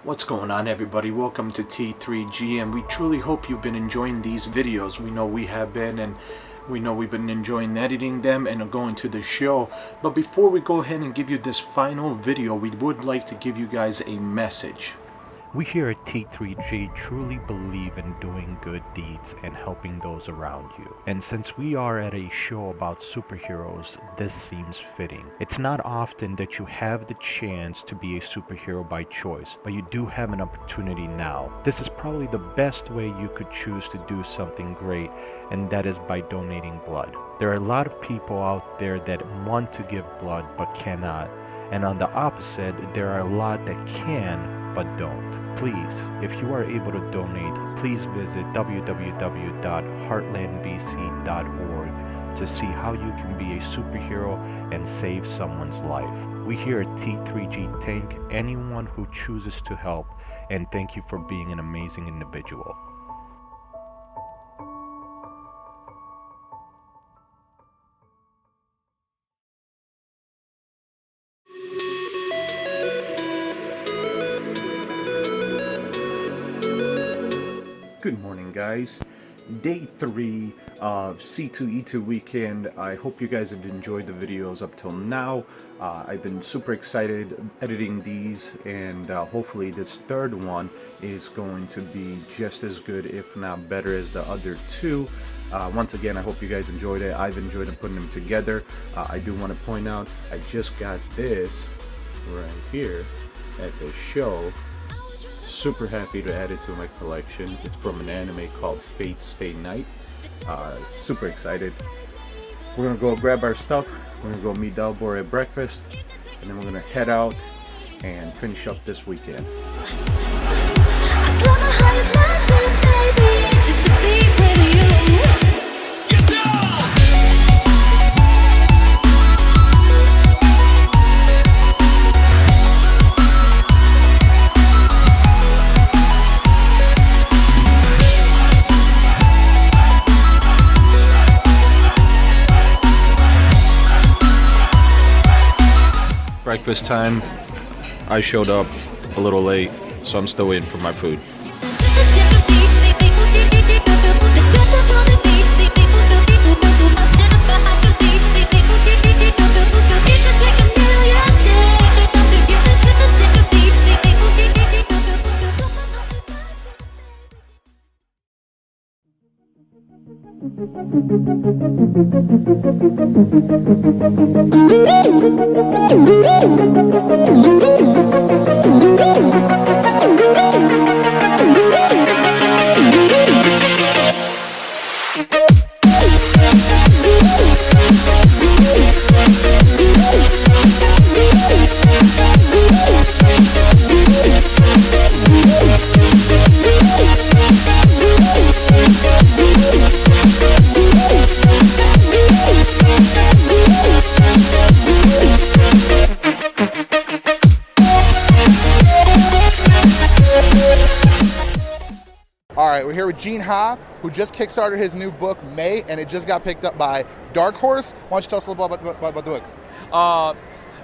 What's going on, everybody? Welcome to T3G, and we truly hope you've been enjoying these videos. We know we have been, and we know we've been enjoying editing them and going to the show. But before we go ahead and give you this final video, we would like to give you guys a message. We here at T3G truly believe in doing good deeds and helping those around you. And since we are at a show about superheroes, this seems fitting. It's not often that you have the chance to be a superhero by choice, but you do have an opportunity now. This is probably the best way you could choose to do something great, and that is by donating blood. There are a lot of people out there that want to give blood but cannot. And on the opposite, there are a lot that can but don't. Please, if you are able to donate, please visit www.heartlandbc.org to see how you can be a superhero and save someone's life. We here at T3G thank anyone who chooses to help, and thank you for being an amazing individual. Good morning, guys. Day 3 of C2E2 weekend. I hope you guys have enjoyed the videos up till now. I've been super excited editing these, and hopefully this third one is going to be just as good, if not better, as the other two. Once again, I hope you guys enjoyed it. I've enjoyed putting them together. I do want to point out, I just got this right here at the show. Super happy to add it to my collection. It's from an anime called Fate Stay Night. Super excited. We're gonna go grab our stuff. We're gonna go meet Dalbor at breakfast, and then we're gonna head out and finish up this weekend. Breakfast time. I showed up a little late, so I'm still waiting for my food. Alright, we're here with Gene Ha, who just kickstarted his new book, May, and it just got picked up by Dark Horse. Why don't you tell us a little bit about the book?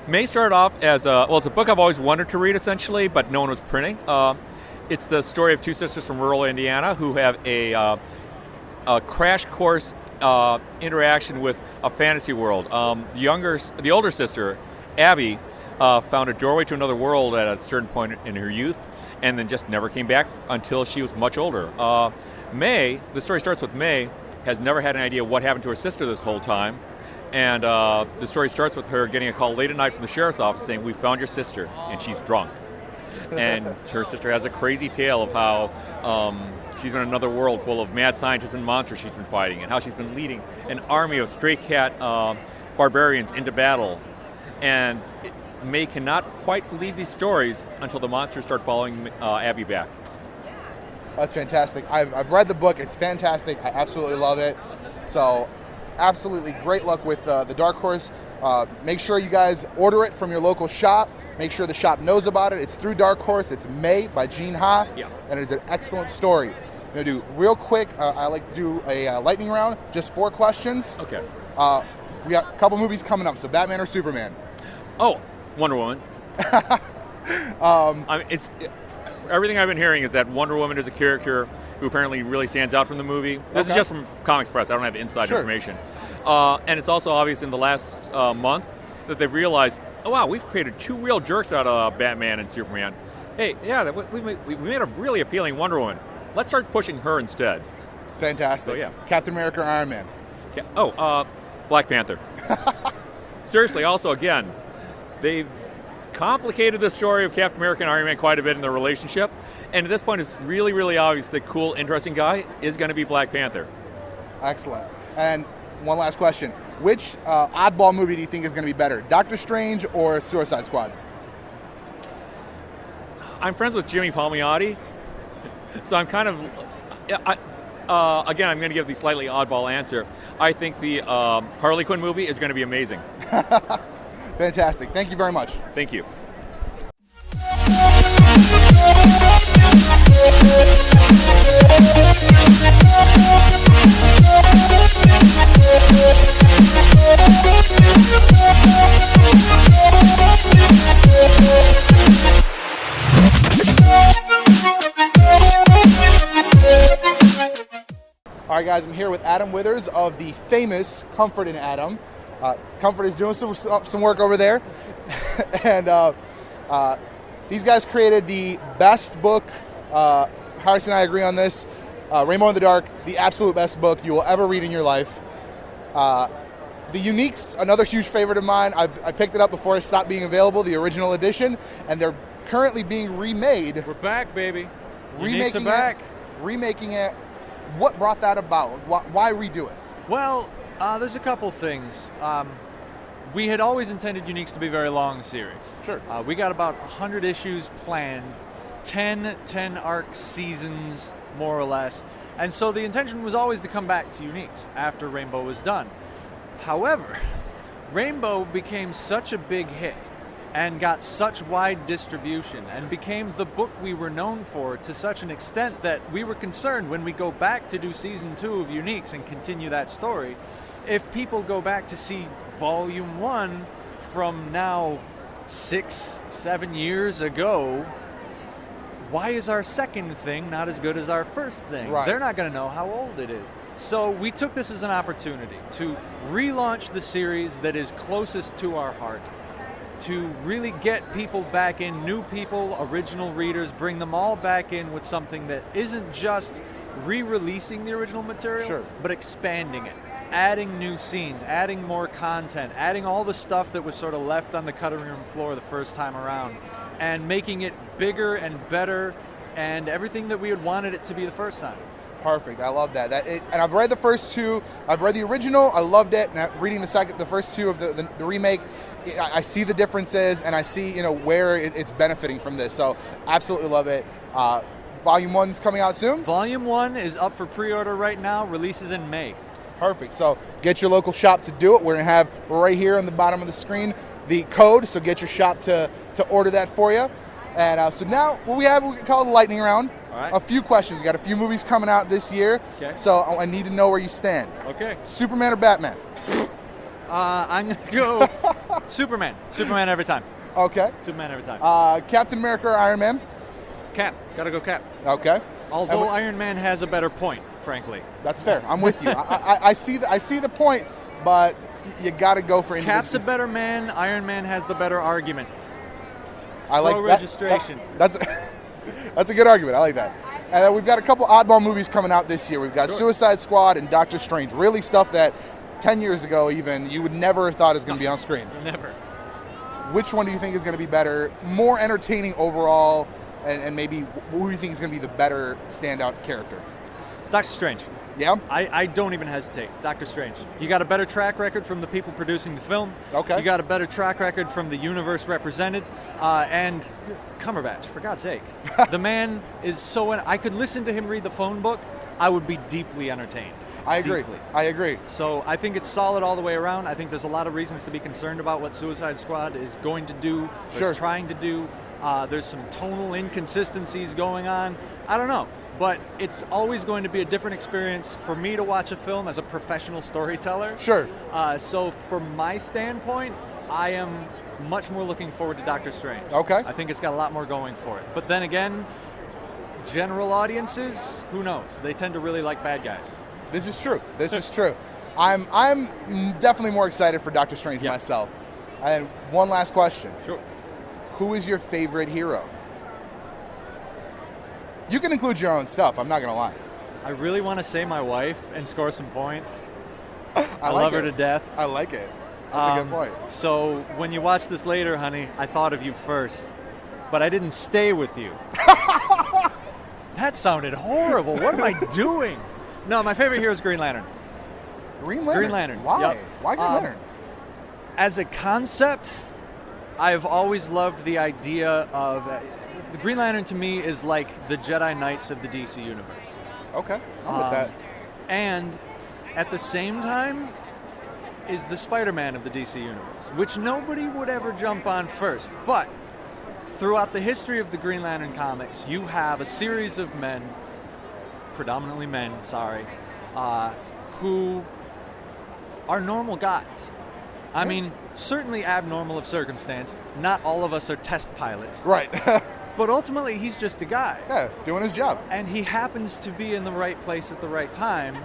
May started off as it's a book I've always wanted to read, essentially, but no one was printing. It's the story of two sisters from rural Indiana who have a crash course interaction with a fantasy world. The older sister, Abby, found a doorway to another world at a certain point in her youth, and then just never came back until she was much older. May, the story starts with May, has never had an idea what happened to her sister this whole time, and the story starts with her getting a call late at night from the sheriff's office saying, "We found your sister, and she's drunk." And her sister has a crazy tale of how she's in another world full of mad scientists and monsters she's been fighting, and how she's been leading an army of stray cat barbarians into battle. And May cannot quite believe these stories until the monsters start following Abby back. That's fantastic. I've read the book. It's fantastic. I absolutely love it. So, absolutely great luck with the Dark Horse. Make sure you guys order it from your local shop. Make sure the shop knows about it. It's through Dark Horse. It's May by Gene Ha. Yeah. And it is an excellent story. I'm going to do real quick. I like to do a lightning round, just 4 questions. Okay. We got a couple movies coming up. So Batman or Superman? Oh, Wonder Woman. everything I've been hearing is that Wonder Woman is a character who apparently really stands out from the movie. This is just from Comics Press. I don't have inside information. And it's also obvious in the last month that they've realized, oh wow, we've created two real jerks out of Batman and Superman. Hey, yeah, we made a really appealing Wonder Woman. Let's start pushing her instead. Fantastic. So, yeah. Captain America or Iron Man? Black Panther. Seriously, also, again, they've complicated the story of Captain America and Iron Man quite a bit in their relationship. And at this point, it's really, really obvious the cool, interesting guy is going to be Black Panther. Excellent. And one last question. Which oddball movie do you think is going to be better, Doctor Strange or Suicide Squad? I'm friends with Jimmy Palmiotti, so I'm kind of... again, I'm going to give the slightly oddball answer. I think the Harley Quinn movie is going to be amazing. Fantastic. Thank you very much. Thank you. All right, guys, I'm here with Adam Withers of the famous Comfort in Adam. Comfort is doing some work over there. And these guys created the best book. Harrison and I agree on this. Rainbow in the Dark, the absolute best book you will ever read in your life. The Uniques, another huge favorite of mine. I picked it up before it stopped being available, the original edition, and they're currently being remade. We're back, baby. Uniques are back. Remaking it. What brought that about? Why redo it? Well, there's a couple things. We had always intended Uniques to be a very long series. Sure. We got about 100 issues planned, 10 arc seasons, more or less. And so the intention was always to come back to Uniques after Rainbow was done. However, Rainbow became such a big hit and got such wide distribution and became the book we were known for to such an extent that we were concerned when we go back to do season 2 of Uniques and continue that story, if people go back to see volume 1 from now 6-7 years ago, why is our second thing not as good as our first thing? Right. They're not going to know how old it is. So we took this as an opportunity to relaunch the series that is closest to our heart, to really get people back in, new people, original readers, bring them all back in with something that isn't just re-releasing the original material, Sure. but expanding it, adding new scenes, adding more content, adding all the stuff that was sort of left on the cutting room floor the first time around, and making it bigger and better and everything that we had wanted it to be the first time. Perfect. I love that. And I've read the first two. I've read the original. I loved it. Now, reading the first two of the remake, I see the differences and I see where it's benefiting from this. So absolutely love it. Volume 1's coming out soon. Volume 1 is up for pre-order right now. Releases in May. Perfect. So get your local shop to do it. We're gonna have right here on the bottom of the screen the code. So get your shop to order that for you. And so now what we call it a lightning round. All right. A few questions. We got a few movies coming out this year. Okay. So I need to know where you stand. Okay. Superman or Batman? I'm going to go Superman. Superman every time. Okay. Superman every time. Captain America or Iron Man? Cap. Got to go Cap. Okay. Although Iron Man has a better point, frankly. That's fair. I'm with you. I see the point, but you got to go for individual. Cap's a better man. Iron Man has the better argument. I like Pro that. registration. That's a good argument. I like that. And then we've got a couple oddball movies coming out this year. We've got Suicide Squad and Doctor Strange. Really stuff that 10 years ago even you would never have thought is going to be on screen. Never. Which one do you think is going to be better, more entertaining overall, and maybe who do you think is going to be the better standout character? Doctor Strange. Yeah? I don't even hesitate. Doctor Strange. You got a better track record from the people producing the film. Okay. You got a better track record from the universe represented. And Cumberbatch, for God's sake. The man is so... I could listen to him read the phone book. I would be deeply entertained. I agree. Deeply. I agree. So I think it's solid all the way around. I think there's a lot of reasons to be concerned about what Suicide Squad is going to do, Sure. is trying to do. There's some tonal inconsistencies going on. I don't know. But it's always going to be a different experience for me to watch a film as a professional storyteller. Sure. So from my standpoint, I am much more looking forward to Doctor Strange. Okay. I think it's got a lot more going for it. But then again, general audiences, who knows? They tend to really like bad guys. This is true. This is true. I'm definitely more excited for Doctor Strange Yeah. myself. And one last question. Sure. Who is your favorite hero? You can include your own stuff. I'm not going to lie. I really want to say my wife and score some points. I like love her it. to death. I like it. That's a good point. So when you watch this later, honey, I thought of you first, but I didn't stay with you. That sounded horrible. What am I doing? No, my favorite hero is Green Lantern. Green Lantern. Green Lantern. Why? Yep. Why Green Lantern? As a concept, I've always loved the idea of the Green Lantern. To me, is like the Jedi Knights of the DC universe. Okay, I'm with that. And at the same time, is the Spider-Man of the DC universe, which nobody would ever jump on first. But throughout the history of the Green Lantern comics, you have a series of men, predominantly men, who are normal guys. I mean, certainly abnormal of circumstance. Not all of us are test pilots. Right. But ultimately, he's just a guy. Yeah, doing his job. And he happens to be in the right place at the right time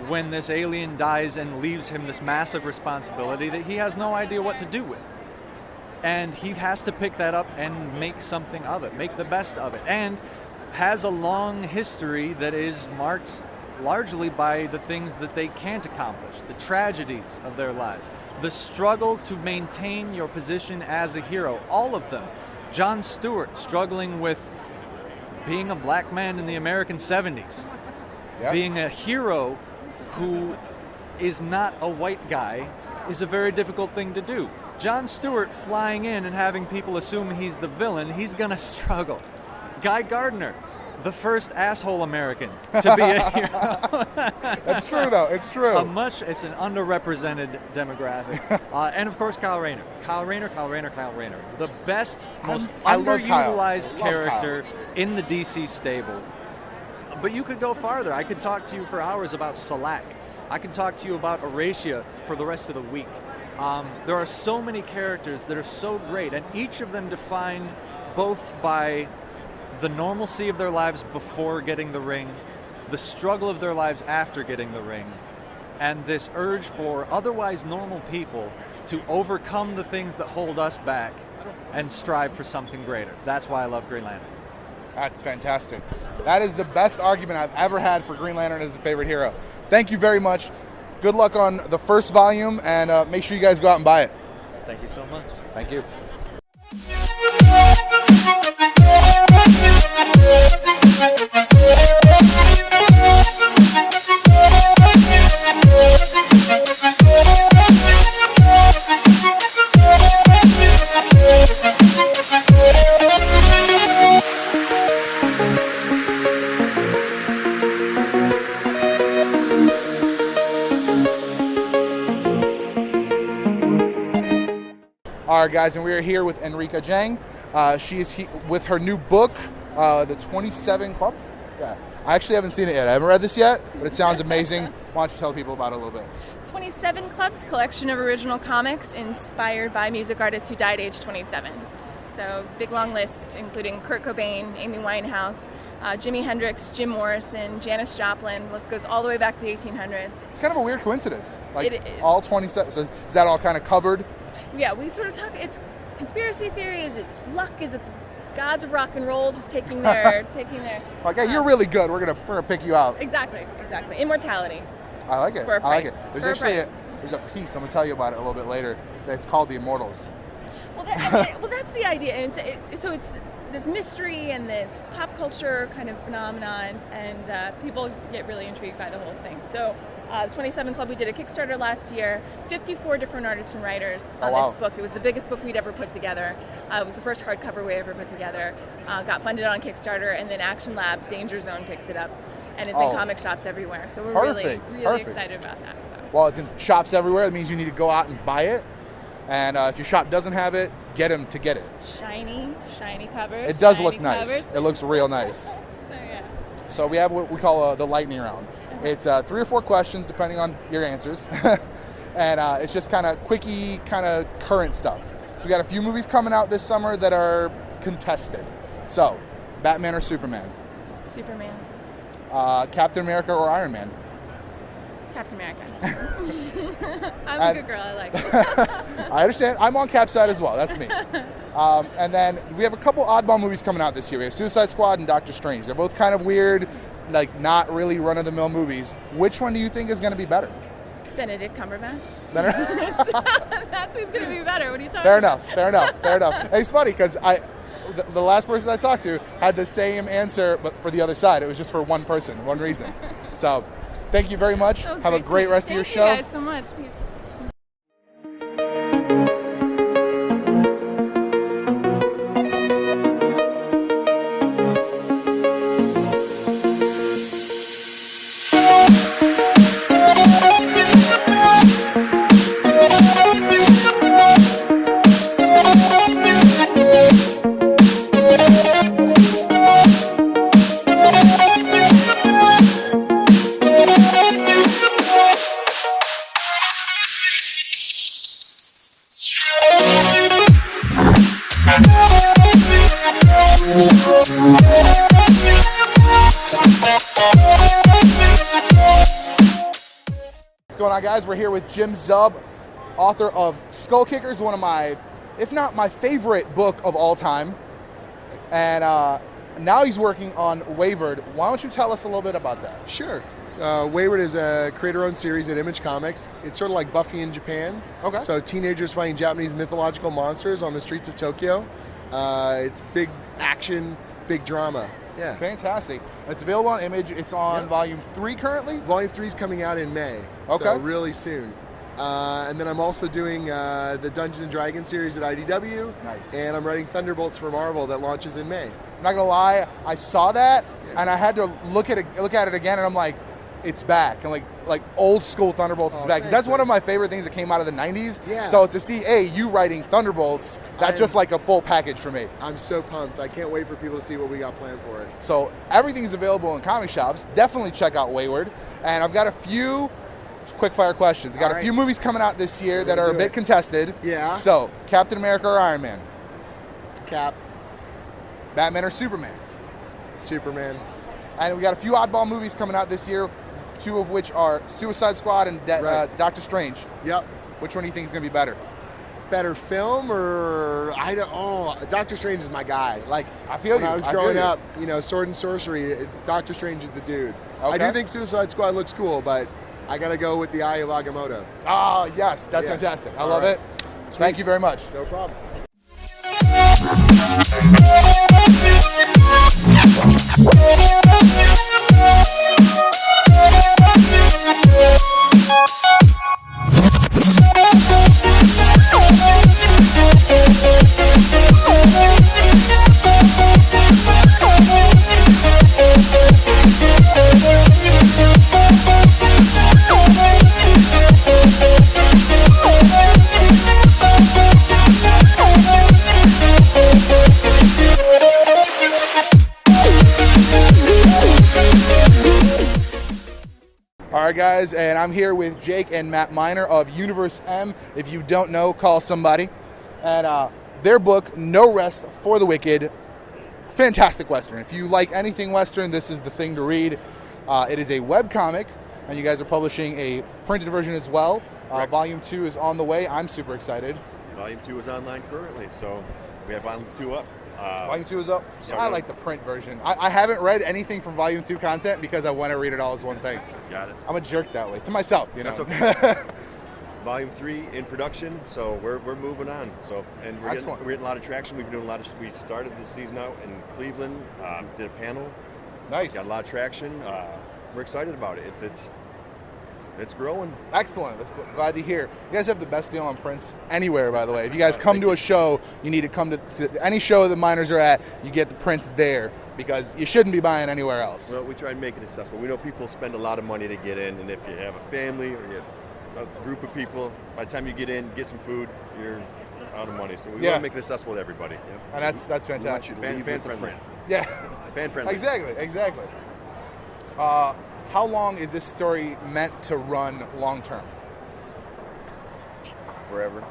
when this alien dies and leaves him this massive responsibility that he has no idea what to do with. And he has to pick that up and make something of it, make the best of it. And has a long history that is marked largely by the things that they can't accomplish, the tragedies of their lives, the struggle to maintain your position as a hero, all of them. Jon Stewart struggling with being a black man in the American 70s, Yes. being a hero who is not a white guy is a very difficult thing to do. Jon Stewart flying in and having people assume he's the villain, he's going to struggle. Guy Gardner, the first asshole American to be a hero. That's true, though. It's true. It's an underrepresented demographic. And of course, Kyle Rayner. Kyle Rayner. The best, most I love Kyle. underutilized I love character in the DC stable. But you could go farther. I could talk to you for hours about Selak. I could talk to you about Erasia for the rest of the week. There are so many characters that are so great, and each of them defined both by the normalcy of their lives before getting the ring, the struggle of their lives after getting the ring, and this urge for otherwise normal people to overcome the things that hold us back and strive for something greater. That's why I love Green Lantern. That's fantastic. That is the best argument I've ever had for Green Lantern as a favorite hero. Thank you very much. Good luck on the first volume, and make sure you guys go out and buy it. Thank you so much. Thank you. All right, guys, and we are here with Enrica Jang. She is with her new book, The 27 Club. Yeah, I actually haven't seen it yet. I haven't read this yet, but it sounds amazing. Why don't you tell people about it a little bit? 27 Clubs, collection of original comics inspired by music artists who died age 27. So big long list, including Kurt Cobain, Amy Winehouse, Jimi Hendrix, Jim Morrison, Janis Joplin. List goes all the way back to the 1800s. It's kind of a weird coincidence. Like It is. all 27. So is that all kind of covered? Yeah, we sort of talk. It's conspiracy theory. Is it luck? Is it gods of rock and roll just taking their Like, hey, you're really good. We're gonna pick you out. Exactly. Immortality. I like it. For a I like it. price. There's For a actually price. there's a piece. I'm gonna tell you about it a little bit later. That's called The Immortals. Well, that's the idea. And so it's this mystery and this pop culture kind of phenomenon, and people get really intrigued by the whole thing. So, the 27 Club, we did a Kickstarter last year. 54 different artists and writers on this book. It was the biggest book we'd ever put together. It was the first hardcover we ever put together. Got funded on Kickstarter, and then Action Lab, Danger Zone picked it up, and it's in comic shops everywhere. So we're really excited about that. So. Well, it's in shops everywhere. That means you need to go out and buy it. And if your shop doesn't have it, get them to get it. Shiny covers. It does shiny look nice. covers. It looks real nice. So, yeah. So we have what we call the lightning round. It's 3 or 4 questions depending on your answers. And it's just kind of quickie, kind of current stuff. So we got a few movies coming out this summer that are contested. So, Batman or Superman? Superman. Captain America or Iron Man? Captain America. I'm a good girl. I like it. I understand. I'm on Cap's side as well. That's me. And then we have a couple oddball movies coming out this year. We have Suicide Squad and Doctor Strange. They're both kind of weird, like not really run-of-the-mill movies. Which one do you think is going to be better? Benedict Cumberbatch. Better? That's who's going to be better. What are you talking Fair about? Fair enough. And it's funny because the last person I talked to had the same answer, but for the other side. It was just for one person, one reason. So, thank you very much. That was Have a great to rest of your show. Thank you guys so much. Peace. What's going on, guys? We're here with Jim Zub, author of Skull Kickers, one of my, if not my favorite book of all time. And now he's working on Wayward. Why don't you tell us a little bit about that? Sure. Wayward is a creator-owned series at Image Comics. It's sort of like Buffy in Japan. Okay. So teenagers fighting Japanese mythological monsters on the streets of Tokyo. It's big action, big drama. Yeah. Fantastic. It's available on Image. It's on Yep. volume 3 currently. Volume 3 is coming out in May. Okay. So really soon. And then I'm also doing the Dungeons & Dragons series at IDW. Nice. And I'm writing Thunderbolts for Marvel that launches in May. I'm not gonna lie, I saw that Yeah. and I had to look at it again, and I'm like, it's back. And like old school Thunderbolts is Oh, back. 'Cause thanks, that's one man. of my favorite things that came out of the 90s. Yeah. So to see you writing Thunderbolts, that's I'm- just like a full package for me. I'm so pumped. I can't wait for people to see what we got planned for it. So everything's available in comic shops. Definitely check out Wayward. And I've got a few quick fire questions. I've got All a few right. movies coming out this year that Let's are a do bit it. contested. Yeah. So Captain America or Iron Man? Cap, Batman or Superman? Superman. And we got a few oddball movies coming out this year, two of which are Suicide Squad and Right. Doctor Strange. Yep. Which one do you think is going to be better? Better film or I don't. Oh, Doctor Strange is my guy. Like I feel when you. I was I feel growing you. up, sword and sorcery. Doctor Strange is the dude. I Okay. do think Suicide Squad looks cool, but I gotta go with the Eye of Agamotto. Ah, yes, that's Yeah. fantastic. I All love right. it. Thank you very much. No problem. All right, guys, and I'm here with Jake and Matt Miner of Universe M. If you don't know, call somebody. And their book, No Rest for the Wicked, fantastic Western. If you like anything Western, this is the thing to read. It is a webcomic, and you guys are publishing a printed version as well. Correct. Volume 2 is on the way. I'm super excited. Volume 2 is online currently, so we have Volume 2 up. Volume 2 is up. So Yeah, I we- like the print version. I haven't read anything from Volume 2 content because I want to read it all as one thing. Got it. I'm a jerk that way. To myself, you know. That's okay. Volume 3 in production, so we're moving on. So and we're Excellent. getting a lot of traction. We've been doing a lot of. We started this season out in Cleveland. Did a panel. Nice. Got a lot of traction. We're excited about it. It's growing. Excellent. That's glad to hear. You guys have the best deal on prints anywhere, by the way. If you guys come to a show, you need to come to any show the miners are at, you get the prints there because you shouldn't be buying anywhere else. Well, we try and make it accessible. We know people spend a lot of money to get in, and if you have a family or you have a group of people, by the time you get in, get some food, you're out of money. So we Yeah. want to make it accessible to everybody. And that's We want fantastic. you to Fan leave with the friendly. print. Yeah. Fan friendly. Exactly. How long is this story meant to run long term? Forever.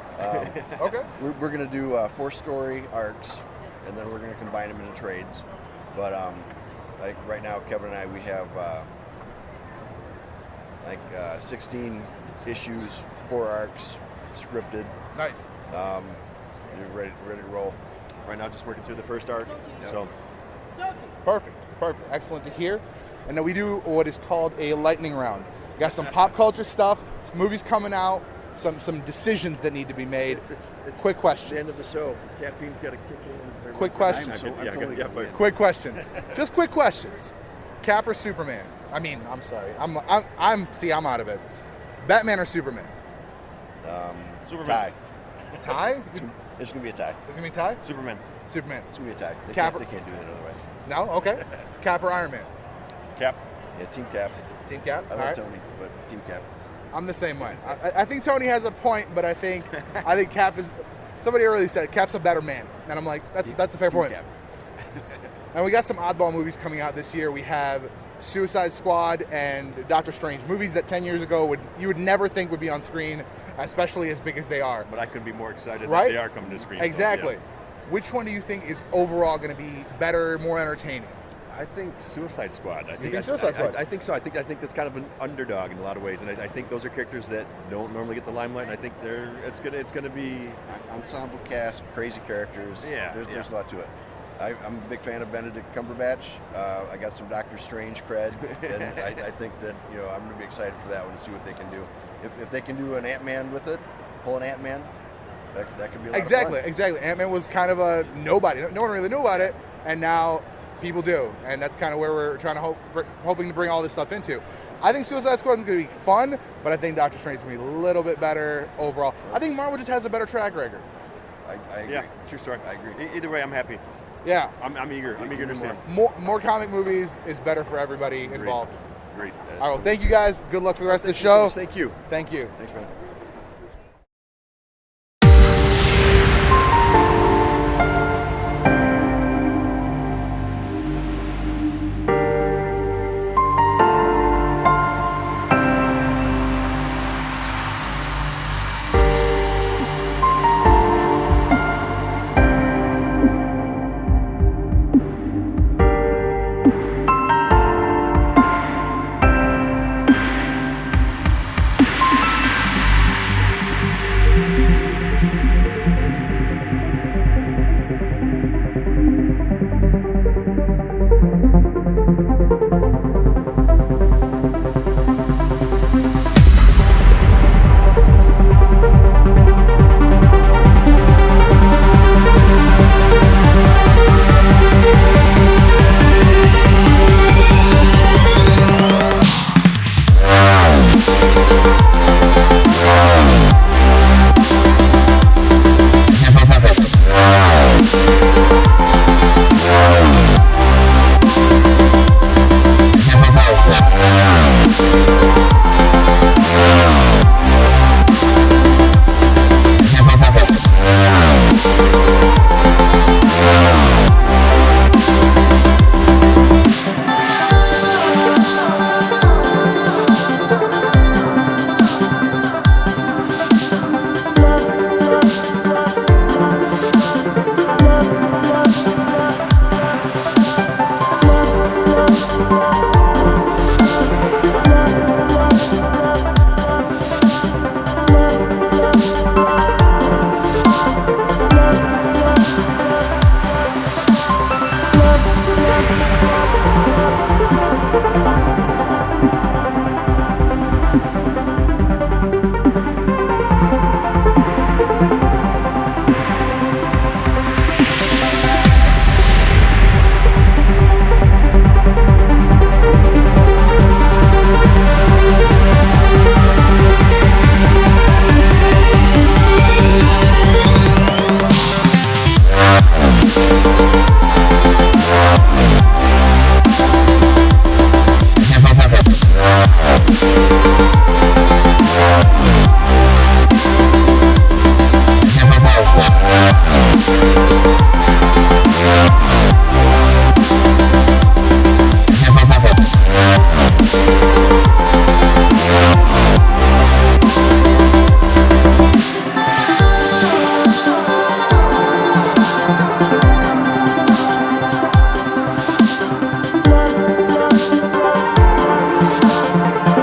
Okay. We're going to do 4-story arcs, and then we're going to combine them into trades. But like right now, Kevin and I, we have 16 issues, 4 arcs, scripted. Nice. You're ready to roll. Right now, just working through the first arc. Yep. So Perfect. Excellent to hear. And now we do what is called a lightning round. We got some pop culture stuff, some movies coming out, some decisions that need to be made. it's Quick questions. the end of the show. Caffeine's got to kick in. Quick questions. Quick questions. Just quick questions. Cap or Superman? I'm sorry. I'm out of it. Batman or Superman? Superman. Tie? It's gonna be a tie. It's gonna be tie? Superman. Superman. It's gonna be a tie. They Cap- can't do it otherwise. No? Okay. Cap or Iron Man? Cap. Yeah, Team Cap. Team Cap? I All love right. Tony, but Team Cap. I'm the same way. I think Tony has a point, but I think Cap is. Somebody earlier said Cap's a better man, and I'm like, that's a fair Team point. Cap. And we got some oddball movies coming out this year. We have Suicide Squad and Doctor Strange, movies that 10 years ago you would never think would be on screen, especially as big as they are. But I couldn't be more excited Right? that they are coming to screen. Exactly. So, Which one do you think is overall going to be better, more entertaining? yeah. I think Suicide Squad. think Suicide Squad? I think so. I think that's kind of an underdog in a lot of ways, and I think those are characters that don't normally get the limelight. And I think it's gonna be ensemble cast, crazy characters. Yeah, There's a lot to it. I'm a big fan of Benedict Cumberbatch. I got some Doctor Strange cred, and I think that I'm going to be excited for that one to see what they can do. If they can do an Ant-Man with it, pull an Ant-Man, that could be a lot of fun. Exactly. Ant-Man was kind of a nobody. No one really knew about it, and now people do, and that's kind of where we're trying to hoping to bring all this stuff into. I think Suicide Squad is going to be fun, but I think Doctor Strange is going to be a little bit better overall. I think Marvel just has a better track record. I agree. Yeah. True story. I agree. Either way, I'm happy. Yeah. I'm eager. I'm eager to see them. More comic movies is better for everybody involved. Great. All right, well, thank you guys. Good luck for the rest of the show. Thank you. Thank you. Thanks, man. Bye.